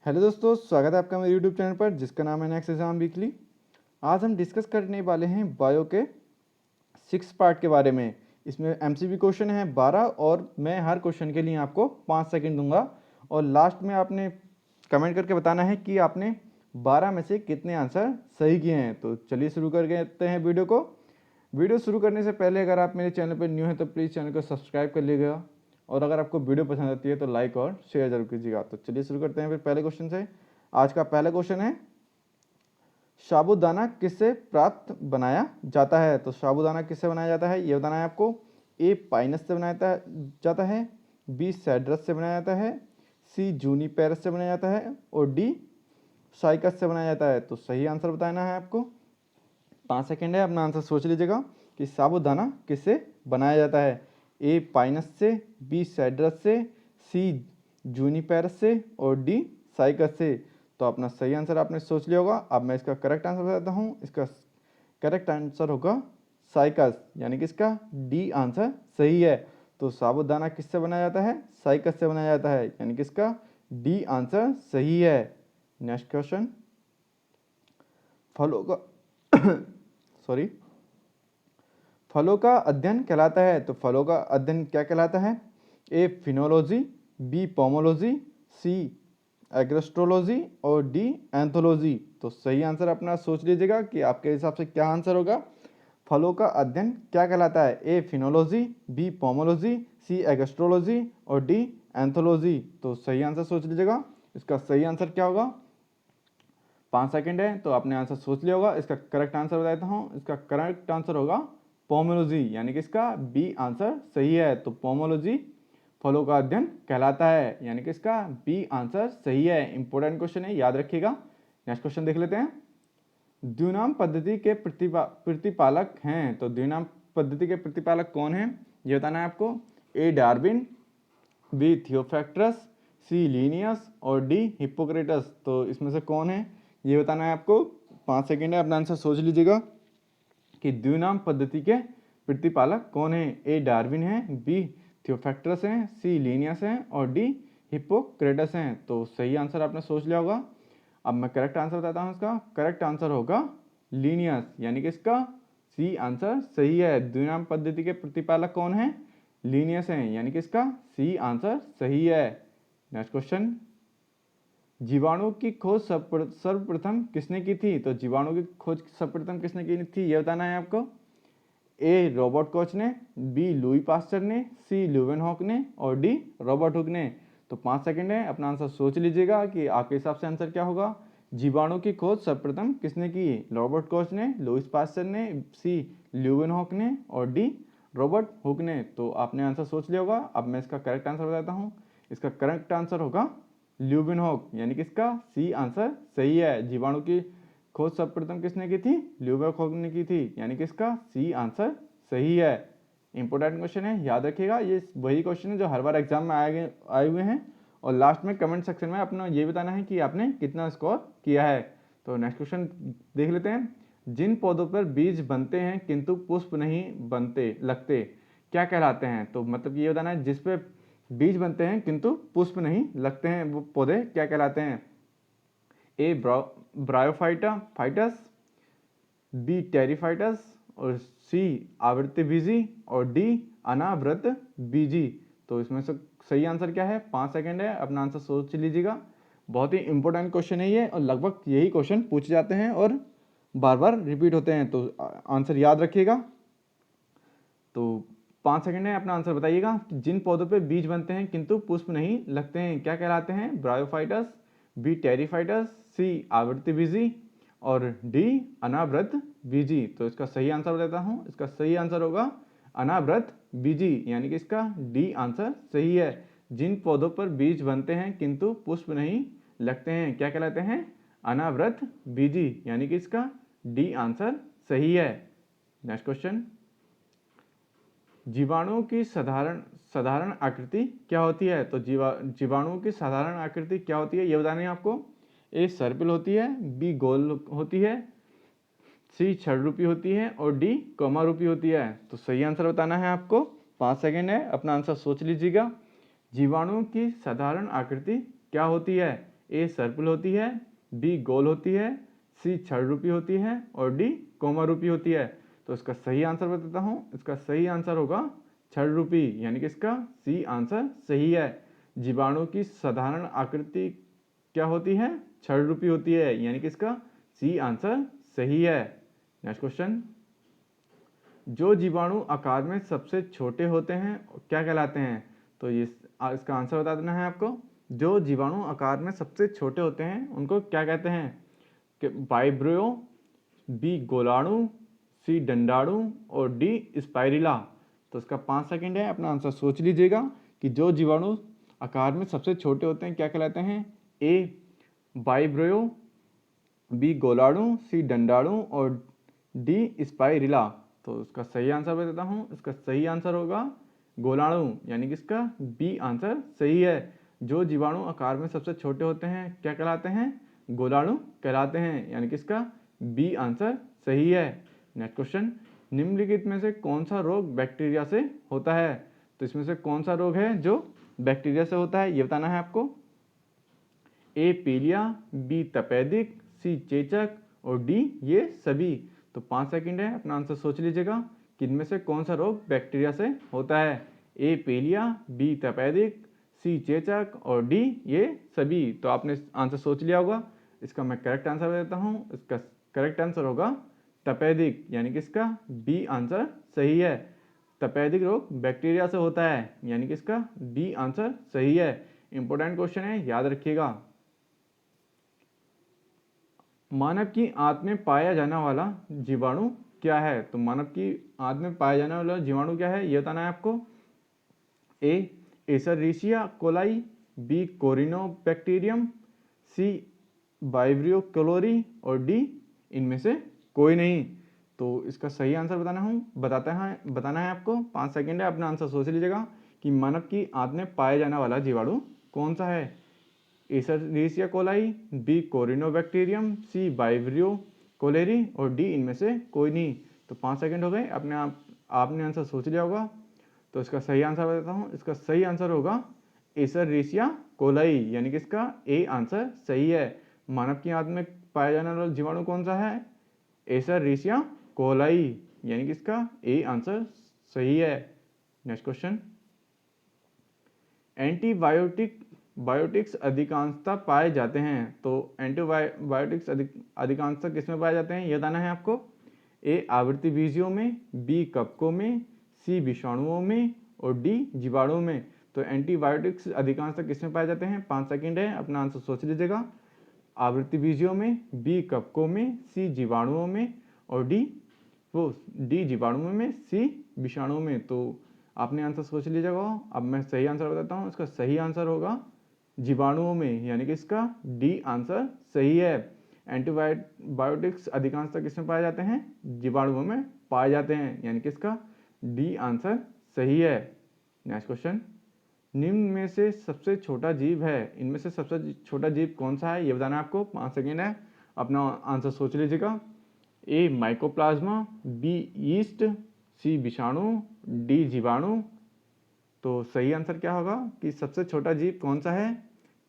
Hello दोस्तों, स्वागत है आपका मेरे यूट्यूब चैनल पर जिसका नाम है नेक्स्ट एग्जाम वीकली। आज हम डिस्कस करने वाले हैं बायो के 6 पार्ट के बारे में। इसमें एमसीक्यू क्वेश्चन है 12 और मैं हर क्वेश्चन के लिए आपको 5 सेकंड दूंगा और लास्ट में आपने कमेंट करके बताना है कि आपने 12 में से कितने आंसर सही किए हैं। तो चलिए शुरू कर देते हैं वीडियो को। वीडियो शुरू करने से पहले अगर आप मेरे चैनल पर न्यू हैं तो प्लीज़ चैनल को सब्सक्राइब कर लीजिएगा और अगर आपको वीडियो पसंद आती है तो लाइक और शेयर जरूर कीजिएगा। तो चलिए शुरू करते हैं फिर पहले क्वेश्चन से। आज का पहला क्वेश्चन है, साबूदाना किससे प्राप्त बनाया जाता है। तो साबूदाना किससे बनाया जाता है ये बताना है आपको। ए पाइनस से बनाया जाता है, बी सैड्रस से बनाया जाता है, सी जूनीपेरस से बनाया जाता है और डी साइकस से बनाया जाता है। तो सही आंसर बताना है आपको। 5 सेकेंड है, अपना आंसर सोच लीजिएगा कि साबूदाना किससे बनाया जाता है। ए पाइनस से, बी सैड्रस से, सी जूनीपेरस से और डी साइकस से। तो अपना सही आंसर आपने सोच लिया होगा। अब मैं इसका करेक्ट आंसर बताता हूँ। इसका करेक्ट आंसर होगा साइकस, यानी कि इसका डी आंसर सही है। तो साबूदाना किससे बनाया जाता है, साइकस से बनाया जाता है, यानी कि इसका डी आंसर सही है। नेक्स्ट क्वेश्चन, फलों का सॉरी फलों का अध्ययन कहलाता है। तो फलों का अध्ययन क्या कहलाता है। ए फिनोलॉजी, बी पोमोलॉजी, सी एग्रोस्ट्रोलॉजी और डी एंथोलॉजी। तो सही आंसर अपना सोच लीजिएगा कि आपके हिसाब से क्या आंसर होगा। फलों का अध्ययन क्या कहलाता है। ए फिनोलॉजी, बी पोमोलॉजी, सी एग्रोस्ट्रोलॉजी और डी एंथोलॉजी। तो सही आंसर सोच लीजिएगा। इसका सही आंसर क्या होगा। 5 सेकंड है, तो आपने आंसर सोच लिया होगा। इसका करेक्ट आंसर बताता हूँ। इसका करेक्ट आंसर होगा पोमोलॉजी, यानी कि इसका बी आंसर सही है। तो पोमोलॉजी फलों का अध्ययन कहलाता है, यानी कि इसका बी आंसर सही है। इंपॉर्टेंट क्वेश्चन है, याद रखिएगा। नेक्स्ट क्वेश्चन देख लेते हैं। द्विनाम पद्धति के प्रतिपालक हैं। तो द्विनाम पद्धति के प्रतिपालक कौन हैं ये बताना है आपको। ए डार्विन, बी थियोफ्रैक्टस, सी लीनियस और डी हिप्पोक्रेटस। तो इसमें से कौन है ये बताना है आपको। 5 सेकेंड है, अपना आंसर सोच लीजिएगा कि द्विनाम पद्धति के प्रतिपालक कौन है। ए डार्विन है, बी थियोफ्रैक्टस हैं, सी लीनियस हैं और डी हिप्पोक्रेटस हैं। तो सही आंसर आपने सोच लिया होगा। अब मैं करेक्ट आंसर बताता हूँ। इसका करेक्ट आंसर होगा लीनियस, यानी कि इसका सी आंसर सही है। द्विनाम पद्धति के प्रतिपालक कौन है, लीनियस हैं, यानी कि इसका सी आंसर सही है। नेक्स्ट क्वेश्चन, जीवाणु की खोज सर्वप्रथम किसने की थी। तो जीवाणु की खोज सर्वप्रथम किसने की थी ये बताना है आपको। ए रॉबर्ट कोच ने, बी लुई पास्चर ने, सी ल्यूवेनहॉक ने और डी रॉबर्ट हुक ने। तो 5 सेकंड है, अपना आंसर सोच लीजिएगा कि आपके हिसाब से आंसर क्या होगा। जीवाणु की खोज सर्वप्रथम किसने की, रॉबर्ट कोच ने, लुईस पास्चर ने, सी ल्यूवेनहॉक ने और डी रॉबर्ट हुक ने। तो आपने आंसर सोच लिया होगा। अब मैं इसका करेक्ट आंसर बताता हूँ। इसका करेक्ट आंसर होगा ल्यूवेनहॉक, यानी कि इसका सी आंसर सही है। जीवाणु की खोज सर्वप्रथम किसने की थी, ल्यूवेनहॉक ने की थी, यानी कि इसका सी आंसर सही है। इंपॉर्टेंट क्वेश्चन है, याद रखिएगा। ये वही क्वेश्चन है जो हर बार एग्जाम में आए हुए हैं। और लास्ट में कमेंट सेक्शन में अपना ये बताना है कि आपने कितना स्कोर किया है। तो नेक्स्ट क्वेश्चन देख लेते हैं। जिन पौधों पर बीज बनते हैं किंतु पुष्प नहीं बनते लगते क्या कहलाते हैं। तो मतलब ये बताना है, जिस पे बीज बनते हैं किंतु पुष्प नहीं लगते हैं वो पौधे क्या कहलाते हैं। ए ब्रायोफाइटा फाइटस, बी टेरिफाइटस और सी आवृत्ति बीजी और डी अनावृत बीजी। तो इसमें से सही आंसर क्या है। 5 सेकंड है, अपना आंसर सोच लीजिएगा। बहुत ही इंपॉर्टेंट क्वेश्चन है ये और लगभग यही क्वेश्चन पूछे जाते हैं और बार बार रिपीट होते हैं। तो आंसर याद रखिएगा। तो 5 सेकंड है, अपना आंसर बताइएगा। जिन पौधों पे बीज बनते हैं किंतु पुष्प नहीं लगते हैं क्या कहलाते हैं। ब्रायोफाइटस, बी टेरिफाइटस, सी आवृत्ति बीजी और डी अनावृत बीजी। तो इसका सही आंसर बताता हूँ। इसका सही आंसर होगा अनावृत बीजी, यानी कि इसका डी आंसर सही है। जिन पौधों पर बीज बनते हैं किंतु पुष्प नहीं लगते हैं क्या कहलाते हैं, अनावृत बीजी, यानी कि इसका डी आंसर सही है। नेक्स्ट क्वेश्चन, जीवाणुओं की साधारण आकृति क्या होती है। तो जीवाणुओं की साधारण आकृति क्या होती है ये बताना है आपको। ए सर्पिल होती है, बी गोल होती है, सी छड़रूपी होती है और डी कौमारूपी होती है। तो सही आंसर बताना है आपको। 5 सेकंड है, अपना आंसर सोच लीजिएगा। जीवाणुओं की साधारण आकृति क्या होती है। ए सर्पिल होती है, बी गोल होती है, सी छड़ रूपी होती है और डी कोमा रूपी होती है। तो इसका सही आंसर बताता हूँ, इसका सही आंसर होगा छड़ रूपी, यानी कि इसका सी आंसर सही है। जीवाणु की साधारण आकृति क्या होती है? छड़ रूपी होती है, यानी कि इसका सी आंसर सही है। नेक्स्ट क्वेश्चन, जो जीवाणु आकार में सबसे छोटे होते हैं क्या कहलाते हैं? तो ये इसका आंसर बता देना है आपको। जो जीवाणु आकार में सबसे छोटे होते हैं उनको क्या कहते हैं? कि वाइब्रियो, बी गोलाणु, सी डंडाणु और डी स्पाइरिला। तो इसका 5 सेकंड है, अपना आंसर सोच लीजिएगा कि जो जीवाणु आकार में सबसे छोटे होते हैं क्या कहलाते हैं? ए वाइब्रियो, बी गोलाणु, सी डंडाणु और डी स्पाइरिला। तो उसका सही आंसर बताता हूँ, इसका सही आंसर होगा गोलाणु, यानी कि इसका बी आंसर सही है। जो जीवाणु आकार में सबसे छोटे होते हैं क्या कहलाते हैं? गोलाणु कहलाते हैं, यानी कि इसका बी आंसर सही है। नेक्स्ट क्वेश्चन, निम्नलिखित में से कौन सा रोग बैक्टीरिया से होता है? तो इसमें से कौन सा रोग है जो बैक्टीरिया से होता है, ये बताना है आपको। ए पीलिया, बी तपेदिक, सी चेचक और डी ये सभी। तो 5 सेकंड है, अपना आंसर सोच लीजिएगा कि इनमें से कौन सा रोग बैक्टीरिया से होता है। ए पीलिया, बी तपेदिक, सी चेचक और डी ये सभी। तो आपने आंसर सोच लिया होगा। इसका मैं करेक्ट आंसर देता हूँ, इसका करेक्ट आंसर होगा तपेदिक, यानी कि इसका बी आंसर सही है। तपेदिक रोग बैक्टीरिया से होता है, यानी कि इसका बी आंसर सही है। इंपॉर्टेंट क्वेश्चन है, याद रखिएगा। मानव की आंत में पाया जाने वाला जीवाणु क्या है? तो मानव की आंत में पाया जाने वाला जीवाणु क्या है, ये बताना है आपको। ए एसररीशिया कोलाई, बी कोरिनोबैक्टीरियम, सी वाइब्रियो क्लोरी और डी इनमें से कोई नहीं। तो इसका सही आंसर बताना है आपको। 5 सेकंड है, अपना आंसर सोच लीजिएगा कि मानव की आंत में पाया जाने वाला जीवाणु कौन सा है। एसररीशिया कोलाई, बी कोरिनोबैक्टीरियम, सी वाइब्रियो कोलेरी और डी इनमें से कोई नहीं। तो 5 सेकंड हो गए, आपने आंसर सोच लिया होगा। तो इसका सही आंसर बताता हूँ, इसका सही आंसर होगा एसररीशिया कोलाई, यानी कि इसका ए आंसर सही है। मानव की आंत में पाया जाने वाला जीवाणु कौन सा है? एसररीशिया कोलाई, यानी कि इसका ए आंसर सही है। नेक्स्ट क्वेश्चन, बायोटिक्स अधिकांशतः पाए जाते हैं। तो एंटीबायोटिक्स अधिकांशतः किसमें पाए जाते हैं, ये बताना है आपको। ए आवृत्ति बीजियों में, बी कवकों में, सी विषाणुओं में और डी जीवाणुओं में। तो एंटीबायोटिक्स अधिकांशतः किसमें पाए जाते हैं? 5 सेकंड है, अपना आंसर सोच लीजिएगा। आवृत्ति बीजियों में, बी कवकों में, सी जीवाणुओं में और डी जीवाणुओं में, सी विषाणुओं में। तो आपने आंसर सोच लीजिएगा। अब मैं सही आंसर बताता हूँ, इसका सही आंसर होगा जीवाणुओं में, यानी कि इसका डी आंसर सही है। एंटीबायोटिक्स अधिकांशतः किसमें पाए जाते हैं? जीवाणुओं में पाए जाते हैं, यानी कि इसका डी आंसर सही है। नेक्स्ट क्वेश्चन, निम्न में से सबसे छोटा जीव है, इनमें से सबसे छोटा जीव कौन सा है, ये बताना है आपको। 5 सेकेंड है, अपना आंसर सोच लीजिएगा। ए माइकोप्लाज्मा, बी ईस्ट, सी विषाणु, डी जीवाणु। तो सही आंसर क्या होगा कि सबसे छोटा जीव कौन सा है?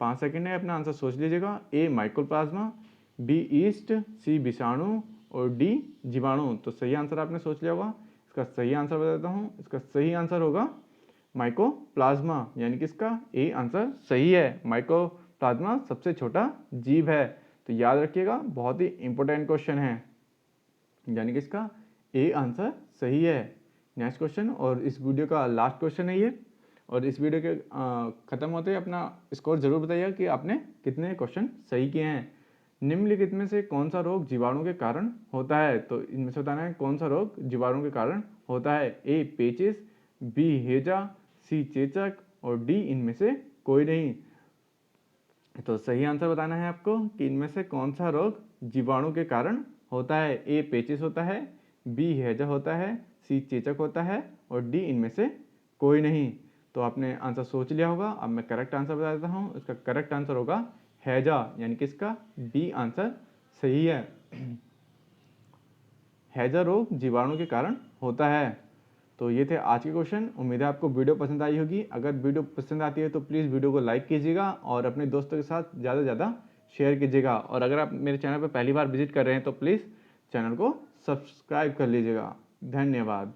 5 सेकंड है, अपना आंसर सोच लीजिएगा। ए माइकोप्लाज्मा, बी ईस्ट, सी विषाणु और डी जीवाणु। तो सही आंसर आपने सोच लिया होगा। इसका सही आंसर बताता हूँ, इसका सही आंसर होगा माइकोप्लाज्मा, यानी कि इसका ए आंसर सही है। माइकोप्लाज्मा सबसे छोटा जीव है। तो याद रखिएगा, बहुत ही इंपॉर्टेंट क्वेश्चन है, यानी कि इसका ए आंसर सही है। नेक्स्ट क्वेश्चन, और इस वीडियो का लास्ट क्वेश्चन है ये। और इस वीडियो के ख़त्म होते ही अपना स्कोर जरूर बताइएगा कि आपने कितने क्वेश्चन सही किए हैं। निम्नलिखित में से कौन सा रोग जीवाणु के कारण होता है? तो इनमें से बताना है कौन सा रोग जीवाणु के कारण होता है। ए पेचिस, बी हेजा, सी चेचक और डी इनमें से कोई नहीं। तो सही आंसर बताना है आपको कि इनमें से कौन सा रोग जीवाणु के कारण होता है। ए पेचिस होता है, बी हैजा होता है, सी चेचक होता है और डी इनमें से कोई नहीं। तो आपने आंसर सोच लिया होगा। अब मैं करेक्ट आंसर बता देता हूँ, इसका करेक्ट आंसर होगा हैजा, यानी कि इसका डी आंसर सही है। हैजा रोग जीवाणु के कारण होता है। तो ये थे आज के क्वेश्चन। उम्मीद है आपको वीडियो पसंद आई होगी। अगर वीडियो पसंद आती है तो प्लीज़ वीडियो को लाइक कीजिएगा और अपने दोस्तों के साथ ज़्यादा से ज़्यादा शेयर कीजिएगा। और अगर आप मेरे चैनल पर पहली बार विजिट कर रहे हैं तो प्लीज़ चैनल को सब्सक्राइब कर लीजिएगा। धन्यवाद।